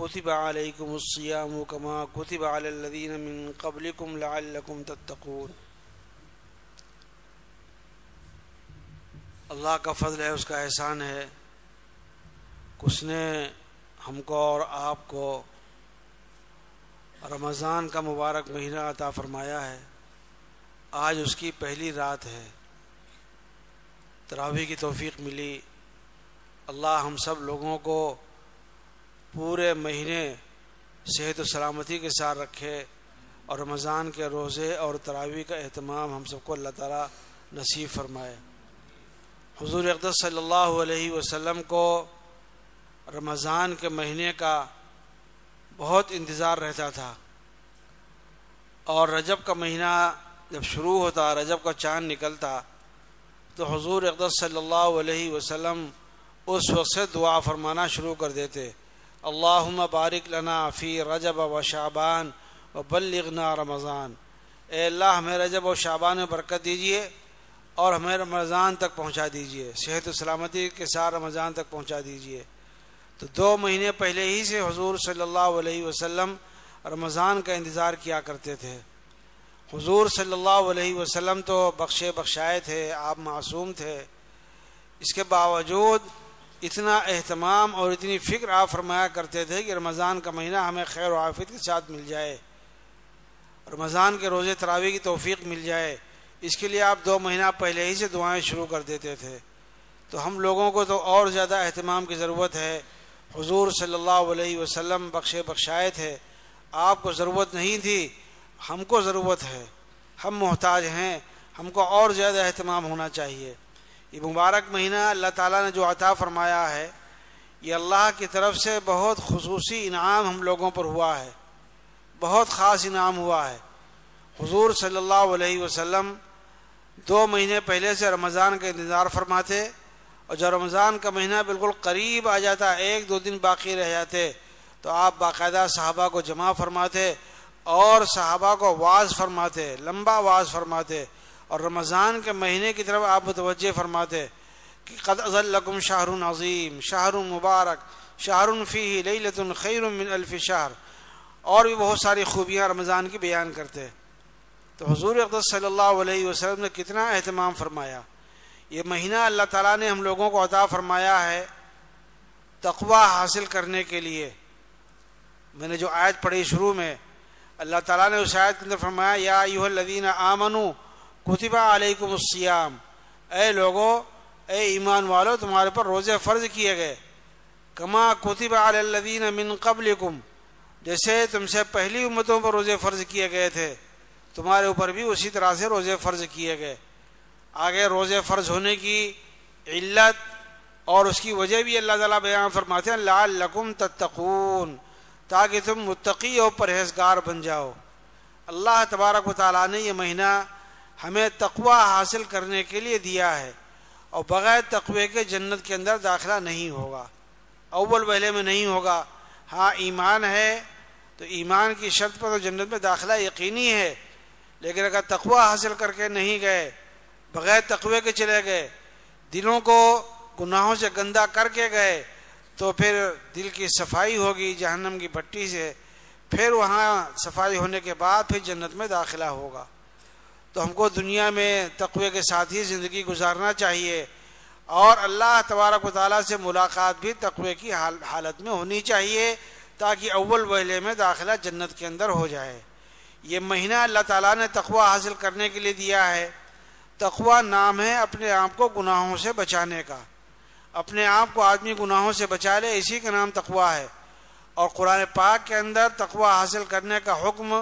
کتب علیکم الصیام کما کتب علی الذین من قبلکم لعلکم تتقون۔ اللہ کا فضل ہے، اس کا احسان ہے کہ اس نے ہم کو اور آپ کو رمضان کا مبارک مہینہ عطا فرمایا ہے۔ آج اس کی پہلی رات ہے، تراویح کی توفیق ملی۔ اللہ ہم سب لوگوں کو پورے مہینے صحت و سلامتی کے ساتھ رکھے اور رمضان کے روزے اور تراویح کا اہتمام ہم سب کو اللہ تعالیٰ نصیب فرمائے۔ حضور اقدس صلی اللہ علیہ وسلم کو رمضان کے مہینے کا بہت انتظار رہتا تھا، اور رجب کا مہینہ جب شروع ہوتا، رجب کا چاند نکلتا، تو حضور اقدس صلی اللہ علیہ وسلم اس وقت سے دعا فرمانا شروع کر دیتے، اللہم بارک لنا فی رجب و شعبان و بلغنا رمضان۔ اے اللہ ہمیں رجب و شعبان میں برکت دیجئے اور ہمیں رمضان تک پہنچا دیجئے، صحت و سلامتی کے ساتھ رمضان تک پہنچا دیجئے۔ تو 2 مہینے پہلے ہی سے حضور صلی اللہ علیہ وسلم رمضان کا انتظار کیا کرتے تھے۔ حضور صلی اللہ علیہ وسلم تو بخشے بخشائے تھے، آپ معصوم تھے، اس کے باوجود اتنا اہتمام اور اتنی فکر آپ فرمایا کرتے تھے کہ رمضان کا مہینہ ہمیں خیر و عافیت کے ساتھ مل جائے، رمضان کے روزے تراویح کی توفیق مل جائے۔ اس کے لیے آپ 2 مہینہ پہلے ہی سے دعائیں شروع کر دیتے تھے۔ تو ہم لوگوں کو تو اور زیادہ اہتمام کی ضرورت ہے۔ حضور صلی اللہ علیہ وسلم بخشے بخشائے تھے، آپ کو ضرورت نہیں تھی، ہم کو ضرورت ہے، ہم محتاج ہیں، ہم کو اور زیادہ اہتمام ہونا چاہیے۔ یہ مبارک مہینہ اللہ تعالیٰ نے جو عطا فرمایا ہے، یہ اللہ کی طرف سے بہت خصوصی انعام ہم لوگوں پر ہوا ہے، بہت خاص انعام ہوا ہے۔ حضور صلی اللہ علیہ وسلم 2 مہینے پہلے سے رمضان کا انتظار فرماتے، اور جب رمضان کا مہینہ بالکل قریب آ جاتا، 1-2 دن باقی رہ جاتے، تو آپ باقاعدہ صحابہ کو جمع فرماتے اور صحابہ کو وعظ فرماتے، لمبا وعظ فرماتے، اور رمضان کے مہینے کی طرف آپ متوجہ فرماتے کہ قد اظلکم شہر عظیم، شہر مبارک، شہر فیہ لیلۃ خیر من الف شہر، اور بھی بہت ساری خوبیاں رمضان کی بیان کرتے۔ تو حضور اقدس صلی اللہ علیہ وسلم نے کتنا اہتمام فرمایا۔ یہ مہینہ اللہ تعالیٰ نے ہم لوگوں کو عطا فرمایا ہے تقوی حاصل کرنے کے لیے۔ میں نے جو آیت پڑھی شروع میں، اللہ تعالیٰ نے اس آیت کے اندر فرمایا یا ایھا الذین آمنوا کتب علیکم الصیام، اے لوگو، اے ایمان والو، تمہارے پر روزے فرض کیے گئے، کما کتب علی الذین من قبلکم، جیسے تم سے پہلی امتوں پر روزے فرض کیے گئے تھے، تمہارے اوپر بھی اسی طرح سے روزے فرض کیے گئے۔ آگے روزے فرض ہونے کی علت اور اس کی وجہ بھی اللہ تعالیٰ بیان فرماتے ہیں، لعلکم تتقون، تاکہ تم متقی اور پرہیزگار بن جاؤ۔ اللہ تبارک و تعالیٰ نے یہ مہینہ ہمیں تقوی حاصل کرنے کے لیے دیا ہے، اور بغیر تقوی کے جنت کے اندر داخلہ نہیں ہوگا، اول وہلے میں نہیں ہوگا۔ ہاں ایمان ہے تو ایمان کی شرط پر تو جنت میں داخلہ یقینی ہے، لیکن اگر تقوی حاصل کر کے نہیں گئے، بغیر تقوی کے چلے گئے، دلوں کو گناہوں سے گندا کر کے گئے، تو پھر دل کی صفائی ہوگی جہنم کی بھٹی سے، پھر وہاں صفائی ہونے کے بعد پھر جنت میں داخلہ ہوگا۔ تو ہم کو دنیا میں تقوی کے ساتھ ہی زندگی گزارنا چاہیے، اور اللہ تبارک و تعالیٰ سے ملاقات بھی تقوی کی حالت میں ہونی چاہیے، تاکہ اول وہلے میں داخلہ جنت کے اندر ہو جائے۔ یہ مہینہ اللہ تعالیٰ نے تقوی حاصل کرنے کے لیے دیا ہے۔ تقوی نام ہے اپنے آپ کو گناہوں سے بچانے کا، اپنے آپ کو آدمی گناہوں سے بچا لے، اسی کا نام تقوی ہے۔ اور قرآن پاک کے اندر تقوی حاصل کرنے کا حکم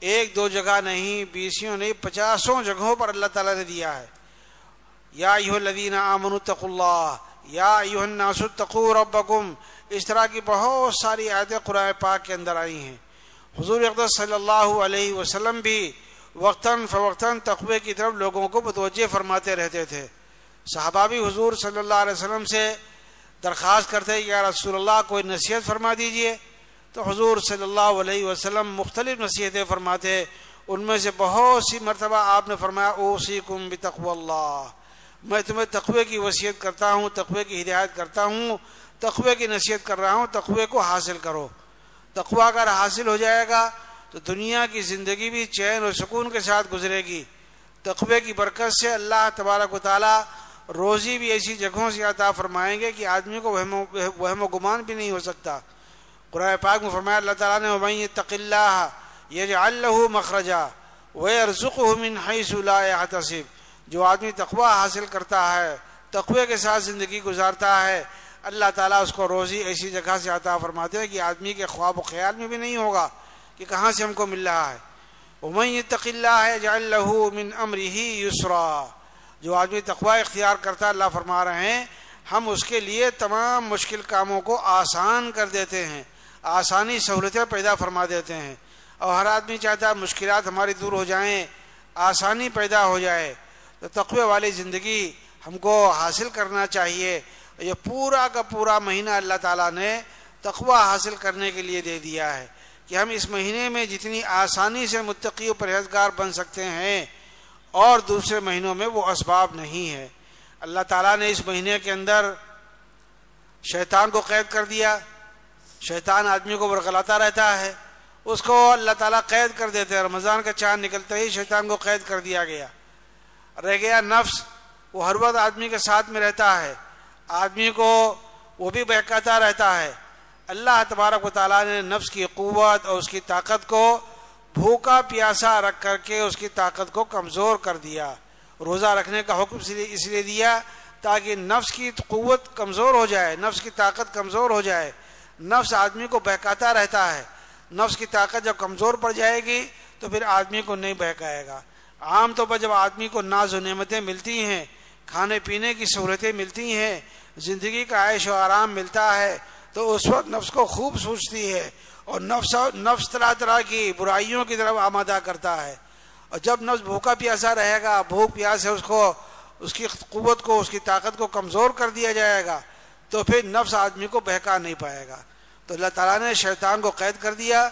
1-2 جگہ نہیں، 20 نہیں، 50 جگہوں پر اللہ تعالیٰ نے دیا ہے۔ یا ایھا الذین آمنوا اتقوا اللہ، یا ایھا الناس اتقوا ربکم، اس طرح کی بہت ساری آیتیں قرآن پاک کے اندر آئی ہیں۔ حضور اقدس صلی اللہ علیہ وسلم بھی وقتاً فوقتاً تقوی کی طرف لوگوں کو متوجہ فرماتے رہتے تھے۔ صحابہ بھی حضور صلی اللہ علیہ وسلم سے درخواست کرتے کہ یا رسول اللہ کوئی نصیحت فرما دیجئے، تو حضور صلی اللہ علیہ وسلم مختلف نصیحتیں فرماتے۔ ان میں سے بہت سی مرتبہ آپ نے فرمایا اوصیکم بتقوی اللہ، میں تمہیں تقوی کی وصیت کرتا ہوں، تقوی کی ہدایت کرتا ہوں، تقوی کی نصیحت کر رہا ہوں، تقوی کو حاصل کرو۔ تقوی اگر حاصل ہو جائے گا تو دنیا کی زندگی بھی چین اور سکون کے ساتھ گزرے گی۔ تقوی کی برکت سے اللہ تبارک و تعالی روزی بھی ایسی جگہوں سے عطا فرمائیں گے کہ آدمی کو وہم و گمان بھی نہیں ہو سکتا۔ قرآن پاک میں فرمایا اللہ تعالیٰ نے وَمَن يَتَّقِ اللَّهَ يَجْعَل لَّهُ مَخْرَجًا وَيَرْزُقْهُ مِنْ حَيْثُ لَا يَحْتَسِبُ، جو آدمی تقوی حاصل کرتا ہے، تقوی کے ساتھ زندگی گزارتا ہے، اللہ تعالیٰ اس کو روزی ایسی جگہ سے عطا فرماتے ہیں کہ آدمی کے خواب و خیال میں بھی نہیں ہوگا کہ کہاں سے ہم کو مل رہا ہے۔ وَمَن يَتَّقِ اللَّهَ يَجْعَل لَّهُ مِنْ أَمْرِهِ يُسْرًا، جو آدمی تقوی اختیار کرتا ہے اللہ فرما رہے ہیں ہم اس کے لیے تمام مشکل کاموں کو آسان کر دیتے ہیں، آسانی سہولتیں پیدا فرما دیتے ہیں۔ اور ہر آدمی چاہتا ہے مشکلات ہماری دور ہو جائیں، آسانی پیدا ہو جائے، تو تقوی والی زندگی ہم کو حاصل کرنا چاہیے۔ یہ پورا کا پورا مہینہ اللہ تعالیٰ نے تقوی حاصل کرنے کے لیے دے دیا ہے کہ ہم اس مہینے میں جتنی آسانی سے متقی و پرہیزگار بن سکتے ہیں اور دوسرے مہینوں میں وہ اسباب نہیں ہے۔ اللہ تعالیٰ نے اس مہینے کے اندر شیطان کو قید کر دیا، شیطان آدمی کو ورغلاتا رہتا ہے، اس کو اللہ تعالیٰ قید کر دیتے ہیں۔ رمضان کا چاند نکلتے ہی شیطان کو قید کر دیا گیا، رہ گیا نفس، وہ ہر وقت آدمی کے ساتھ میں رہتا ہے، آدمی کو وہ بھی بہکاتا رہتا ہے۔ اللہ تبارک و تعالیٰ نے نفس کی قوت اور اس کی طاقت کو بھوکا پیاسا رکھ کر کے اس کی طاقت کو کمزور کر دیا۔ روزہ رکھنے کا حکم اس لیے دیا تاکہ نفس کی قوت کمزور ہو جائے، نفس کی طاقت کمزور ہو جائے۔ نفس آدمی کو بہکاتا رہتا ہے، نفس کی طاقت جب کمزور پڑ جائے گی تو پھر آدمی کو نہیں بہکائے گا۔ عام طور پر جب آدمی کو ناز و نعمتیں ملتی ہیں، کھانے پینے کی سہولتیں ملتی ہیں، زندگی کا عیش و آرام ملتا ہے، تو اس وقت نفس کو خوب سوچتی ہے اور نفس طرح طرح کی برائیوں کی طرف آمادہ کرتا ہے۔ اور جب نفس بھوکا پیاسا رہے گا، بھوک پیاس سے اس کی قوت کو، اس کی طاقت کو کمزور کر دیا جائے گا، تو پھر نفس آدمی کو بہکا نہیں پائے گا۔ تو اللہ تعالیٰ نے شیطان کو قید کر دیا،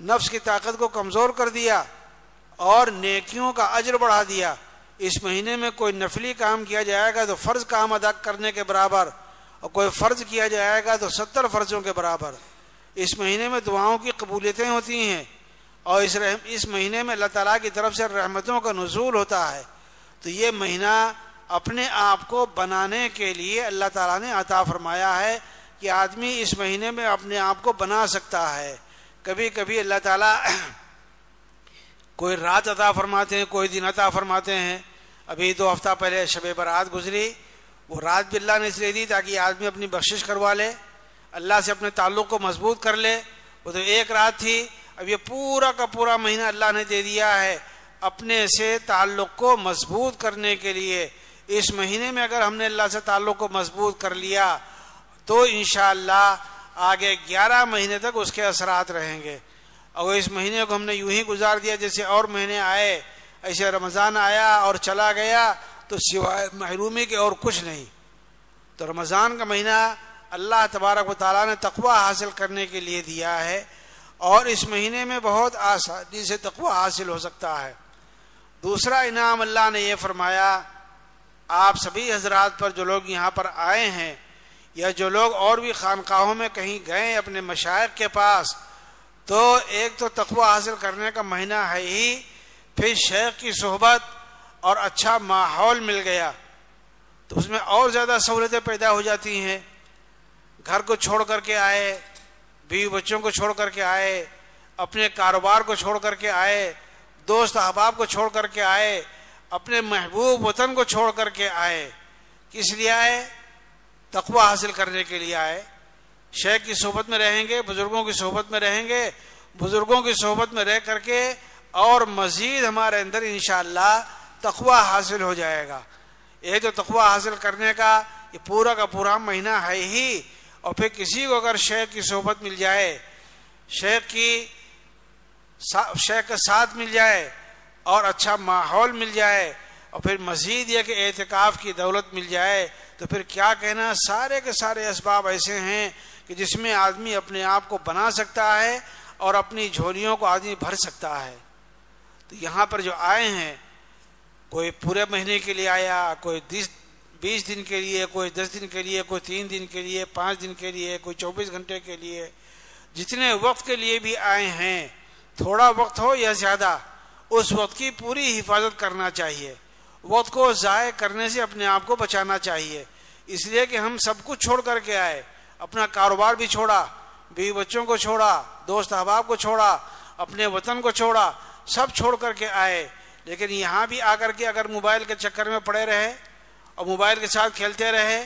نفس کی طاقت کو کمزور کر دیا اور نیکیوں کا اجر بڑھا دیا۔ اس مہینے میں کوئی نفلی کام کیا جائے گا تو فرض کام ادا کرنے کے برابر، اور کوئی فرض کیا جائے گا تو 70 فرضوں کے برابر۔ اس مہینے میں دعاؤں کی قبولیتیں ہوتی ہیں، اور اس مہینے میں اللہ تعالیٰ کی طرف سے رحمتوں کا نزول ہوتا ہے۔ تو یہ مہینہ اپنے آپ کو بنانے کے لیے اللہ تعالیٰ نے عطا فرمایا ہے کہ آدمی اس مہینے میں اپنے آپ کو بنا سکتا ہے۔ کبھی کبھی اللہ تعالیٰ کوئی رات عطا فرماتے ہیں، کوئی دن عطا فرماتے ہیں۔ ابھی 2 ہفتہ پہلے شب برات گزری، وہ رات بھی اللہ نے اس لیے دی تاکہ آدمی اپنی بخشش کروا لے، اللہ سے اپنے تعلق کو مضبوط کر لے۔ وہ تو ایک رات تھی، اب یہ پورا کا پورا مہینہ اللہ نے دے دیا ہے اپنے سے تعلق کو مضبوط کرنے کے لیے۔ اس مہینے میں اگر ہم نے اللہ سے تعلق کو مضبوط کر لیا تو انشاءاللہ آگے 11 مہینے تک اس کے اثرات رہیں گے۔ اور اس مہینے کو ہم نے یوں ہی گزار دیا جیسے اور مہینے آئے، ایسے رمضان آیا اور چلا گیا تو سوائے محرومی کے اور کچھ نہیں۔ تو رمضان کا مہینہ اللہ تبارک و تعالیٰ نے تقوی حاصل کرنے کے لیے دیا ہے، اور اس مہینے میں بہت آسانی سے تقوی حاصل ہو سکتا ہے۔ دوسرا انعام اللہ نے یہ فرمایا، آپ سبھی حضرات پر جو لوگ یہاں پر آئے ہیں یا جو لوگ اور بھی خانقاہوں میں کہیں گئے اپنے مشائخ کے پاس، تو ایک تو تقوی حاصل کرنے کا مہینہ ہے ہی، پھر شیخ کی صحبت اور اچھا ماحول مل گیا تو اس میں اور زیادہ سہولتیں پیدا ہو جاتی ہیں۔ گھر کو چھوڑ کر کے آئے، بیوی بچوں کو چھوڑ کر کے آئے، اپنے کاروبار کو چھوڑ کر کے آئے، دوست احباب کو چھوڑ کر کے آئے، اپنے محبوب وطن کو چھوڑ کر کے آئے۔ کس لیے آئے؟ تقوی حاصل کرنے کے لیے آئے۔ شیخ کی صحبت میں رہیں گے، بزرگوں کی صحبت میں رہیں گے، بزرگوں کی صحبت میں رہ کر کے اور مزید ہمارے اندر انشاءاللہ تقوی حاصل ہو جائے گا۔ یہ جو تقوی حاصل کرنے کا یہ پورا کا پورا مہینہ ہے ہی، اور پھر کسی کو اگر شیخ کی صحبت مل جائے، شیخ کا ساتھ مل جائے اور اچھا ماحول مل جائے، اور پھر مزید یہ کہ اعتکاف کی دولت مل جائے، تو پھر کیا کہنا، سارے کے سارے اسباب ایسے ہیں کہ جس میں آدمی اپنے آپ کو بنا سکتا ہے اور اپنی جھولیوں کو آدمی بھر سکتا ہے۔ تو یہاں پر جو آئے ہیں، کوئی پورے مہینے کے لیے آیا، کوئی 20 دن کے لیے، کوئی 10 دن کے لیے، کوئی 3 دن کے لیے، 5 دن کے لیے، کوئی 24 گھنٹے کے لیے، جتنے وقت کے لیے بھی آئے ہیں، تھوڑا وقت ہو یا زیادہ، اس وقت کی پوری حفاظت کرنا چاہیے، وقت کو ضائع کرنے سے اپنے آپ کو بچانا چاہیے، اس لیے کہ ہم سب کچھ چھوڑ کر کے آئے، اپنا کاروبار بھی چھوڑا، بیوی بچوں کو چھوڑا، دوست احباب کو چھوڑا، اپنے وطن کو چھوڑا، سب چھوڑ کر کے آئے، لیکن یہاں بھی آ کر کے اگر موبائل کے چکر میں پڑے رہے اور موبائل کے ساتھ کھیلتے رہے،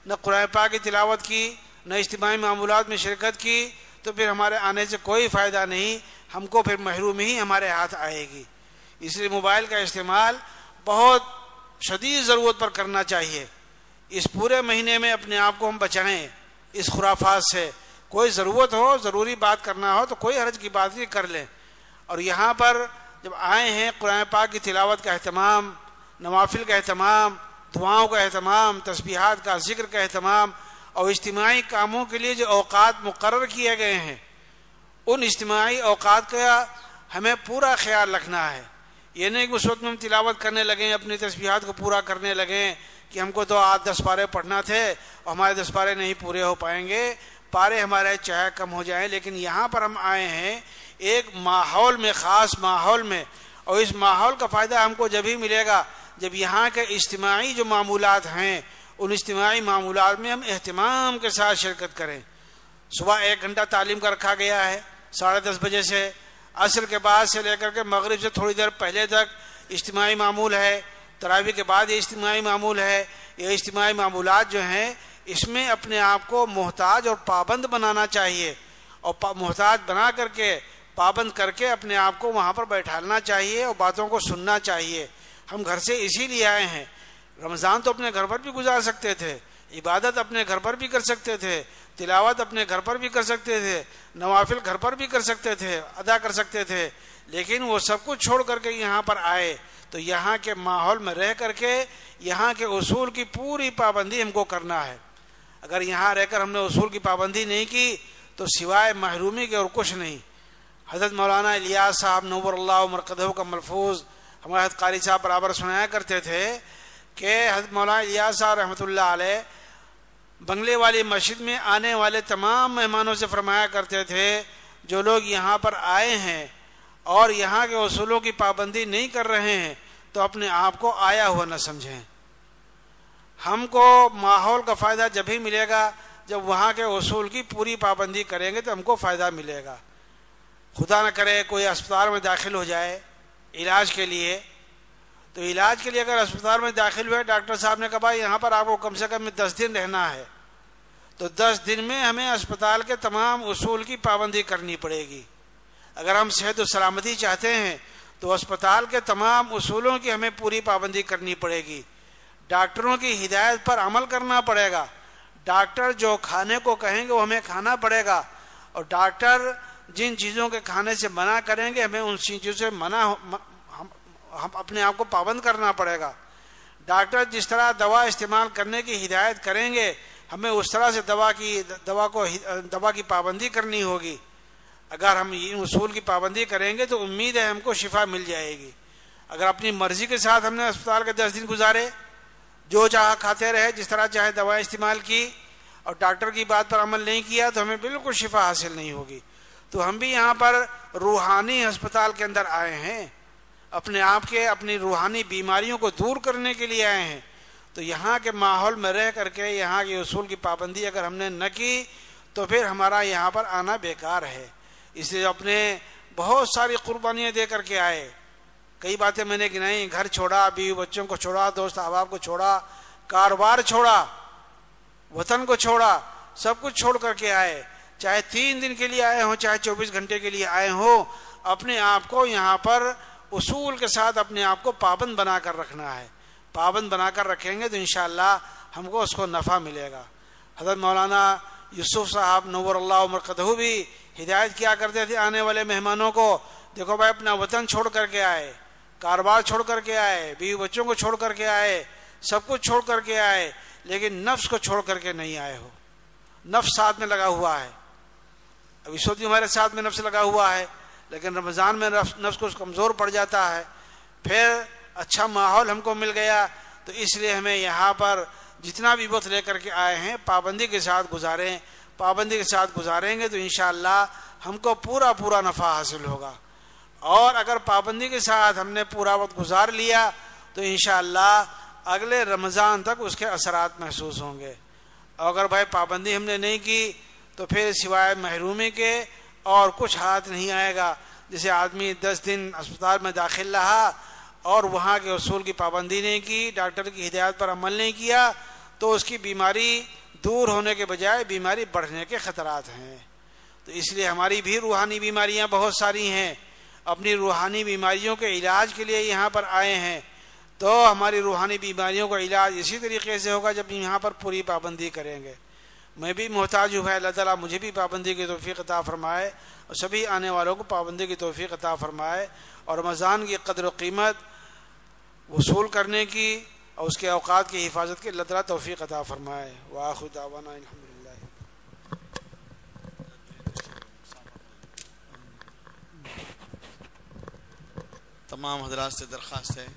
نہ قرآن پاک کی تلاوت کی، نہ اجتماعی معمولات میں شرکت کی، تو پھر ہمارے آنے سے کوئی فائدہ نہیں، ہم کو پھر محرومی ہی ہمارے ہاتھ آئے گی۔ اس لیے موبائل کا استعمال بہت شدید ضرورت پر کرنا چاہیے۔ اس پورے مہینے میں اپنے آپ کو ہم بچائیں اس خرافات سے، کوئی ضرورت ہو، ضروری بات کرنا ہو تو کوئی حرج کی بات نہیں کر لیں۔ اور یہاں پر جب آئے ہیں قرآن پاک کی تلاوت کا اہتمام، نوافل کا اہتمام، دعاؤں کا اہتمام، تسبیحات کا ذکر کا اہتمام، اور اجتماعی کاموں کے لیے جو اوقات مقرر کیے گئے ہیں، ان اجتماعی اوقات کا ہمیں پورا خیال رکھنا ہے۔ یہ نہیں کہ اس وقت میں ہم تلاوت کرنے لگیں، اپنی تسبیحات کو پورا کرنے لگیں کہ ہم کو تو 8-10 پارے پڑھنا تھے اور ہمارے 10 پارے نہیں پورے ہو پائیں گے، پارے ہمارے چاہے کم ہو جائیں، لیکن یہاں پر ہم آئے ہیں ایک ماحول میں، خاص ماحول میں، اور اس ماحول کا فائدہ ہم کو جب ہی ملے گا جب یہاں کے اجتماعی جو معمولات ہیں ان اجتماعی معمولات میں ہم اہتمام کے ساتھ شرکت کریں۔ صبح 1 گھنٹہ تعلیم کا رکھا گیا ہے 10:30 بجے سے، عصر کے بعد سے لے کر کے مغرب سے تھوڑی دیر پہلے تک اجتماعی معمول ہے، تراویح کے بعد یہ اجتماعی معمول ہے۔ یہ اجتماعی معمولات جو ہیں اس میں اپنے آپ کو محتاج اور پابند بنانا چاہیے، اور محتاج بنا کر کے، پابند کر کے اپنے آپ کو وہاں پر بیٹھالنا چاہیے اور باتوں کو سننا چاہیے۔ ہم گھر سے اسی لیے آئے ہیں۔ رمضان تو اپنے گھر پر بھی گزار سکتے تھے، عبادت اپنے گھر پر بھی کر سکتے تھے، تلاوت اپنے گھر پر بھی کر سکتے تھے، نوافل گھر پر بھی کر سکتے تھے، ادا کر سکتے تھے، لیکن وہ سب کچھ چھوڑ کر کے یہاں پر آئے تو یہاں کے ماحول میں رہ کر کے یہاں کے اصول کی پوری پابندی ہم کو کرنا ہے۔ اگر یہاں رہ کر ہم نے اصول کی پابندی نہیں کی تو سوائے محرومی کے اور کچھ نہیں۔ حضرت مولانا الیاس صاحب نور اللہ مرقدہ کا ملفوظ ہمارے حضرت قاری صاحب برابر سنایا کرتے تھے کہ حضرت مولانا الیاس صاحب رحمۃ اللہ علیہ بنگلے والی مسجد میں آنے والے تمام مہمانوں سے فرمایا کرتے تھے، جو لوگ یہاں پر آئے ہیں اور یہاں کے اصولوں کی پابندی نہیں کر رہے ہیں تو اپنے آپ کو آیا ہوا نہ سمجھیں۔ ہم کو ماحول کا فائدہ جب ہی ملے گا جب وہاں کے اصول کی پوری پابندی کریں گے تو ہم کو فائدہ ملے گا۔ خدا نہ کرے کوئی اسپتال میں داخل ہو جائے علاج کے لیے، تو علاج کے لیے اگر اسپتال میں داخل ہوئے، ڈاکٹر صاحب نے کہا بھائی یہاں پر آپ کو کم سے کم 10 دن رہنا ہے، تو 10 دن میں ہمیں اسپتال کے تمام اصول کی پابندی کرنی پڑے گی۔ اگر ہم صحت و سلامتی چاہتے ہیں تو اسپتال کے تمام اصولوں کی ہمیں پوری پابندی کرنی پڑے گی، ڈاکٹروں کی ہدایت پر عمل کرنا پڑے گا، ڈاکٹر جو کھانے کو کہیں گے وہ ہمیں کھانا پڑے گا، اور ڈاکٹر جن چیزوں کے کھانے سے منع کریں گے ہمیں ان چیزوں سے ہم اپنے آپ کو پابند کرنا پڑے گا۔ ڈاکٹر جس طرح دوا استعمال کرنے کی ہدایت کریں گے ہمیں اس طرح سے دوا کی پابندی کرنی ہوگی۔ اگر ہم ان اصول کی پابندی کریں گے تو امید ہے ہم کو شفا مل جائے گی۔ اگر اپنی مرضی کے ساتھ ہم نے اسپتال کے 10 دن گزارے، جو چاہا کھاتے رہے، جس طرح چاہے دوا استعمال کی، اور ڈاکٹر کی بات پر عمل نہیں کیا تو ہمیں بالکل شفا حاصل نہیں ہوگی۔ تو ہم بھی یہاں پر روحانی ہسپتال کے اندر آئے ہیں، اپنے آپ کے اپنی روحانی بیماریوں کو دور کرنے کے لیے آئے ہیں، تو یہاں کے ماحول میں رہ کر کے یہاں کے اصول کی پابندی اگر ہم نے نہ کی تو پھر ہمارا یہاں پر آنا بیکار ہے۔ اس لیے اپنے بہت ساری قربانیاں دے کر کے آئے، کئی باتیں میں نے گنائی، گھر چھوڑا، بیوی بچوں کو چھوڑا، دوست احباب کو چھوڑا، کاروبار چھوڑا، وطن کو چھوڑا، سب کچھ چھوڑ کر کے آئے، چاہے 3 دن کے لیے آئے ہوں، چاہے 24 گھنٹے کے لیے آئے ہوں، اپنے آپ کو یہاں پر اصول کے ساتھ اپنے آپ کو پابند بنا کر رکھنا ہے۔ پابند بنا کر رکھیں گے تو انشاءاللہ ہم کو اس کو نفع ملے گا۔ حضرت مولانا یوسف صاحب نور اللہ مرقدہ بھی ہدایت کیا کرتے تھے آنے والے مہمانوں کو، دیکھو بھائی اپنا وطن چھوڑ کر کے آئے، کاروبار چھوڑ کر کے آئے، بیوی بچوں کو چھوڑ کر کے آئے، سب کچھ چھوڑ کر کے آئے، لیکن نفس کو چھوڑ کر کے نہیں آئے ہو۔ نفس ساتھ میں لگا ہوا ہے، اب اس وقت بھی ہمارے ساتھ میں نفس لگا ہوا ہے، لیکن رمضان میں نفس کو کمزور پڑ جاتا ہے، پھر اچھا ماحول ہم کو مل گیا، تو اس لیے ہمیں یہاں پر جتنا بھی وقت لے کر کے آئے ہیں پابندی کے ساتھ گزاریں، پابندی کے ساتھ گزاریں گے تو انشاءاللہ ہم کو پورا پورا نفع حاصل ہوگا، اور اگر پابندی کے ساتھ ہم نے پورا وقت گزار لیا تو انشاءاللہ اگلے رمضان تک اس کے اثرات محسوس ہوں گے. اور اگر بھائی پابندی ہم نے نہیں کی تو پھر سوائے محرومی کے اور کچھ ہاتھ نہیں آئے گا. جیسے آدمی 10 دن اسپتال میں داخل رہا اور وہاں کے اصول کی پابندی نہیں کی، ڈاکٹر کی ہدایت پر عمل نہیں کیا، تو اس کی بیماری دور ہونے کے بجائے بیماری بڑھنے کے خطرات ہیں. تو اس لیے ہماری بھی روحانی بیماریاں بہت ساری ہیں، اپنی روحانی بیماریوں کے علاج کے لیے یہاں پر آئے ہیں. تو ہماری روحانی بیماریوں کا علاج اسی طریقے سے ہوگا جب یہاں پر پوری پابندی کریں گے. میں بھی محتاج ہوں، اللہ تعالیٰ مجھے بھی پابندی کی توفیق عطا فرمائے اور سبھی آنے والوں کو پابندی کی توفیق عطا فرمائے، اور رمضان کی قدر و قیمت وصول کرنے کی اور اس کے اوقات کی حفاظت کی اللہ تعالیٰ توفیق عطا فرمائے. وآخر دعوانا الحمدللہ. تمام حضرات سے درخواست ہے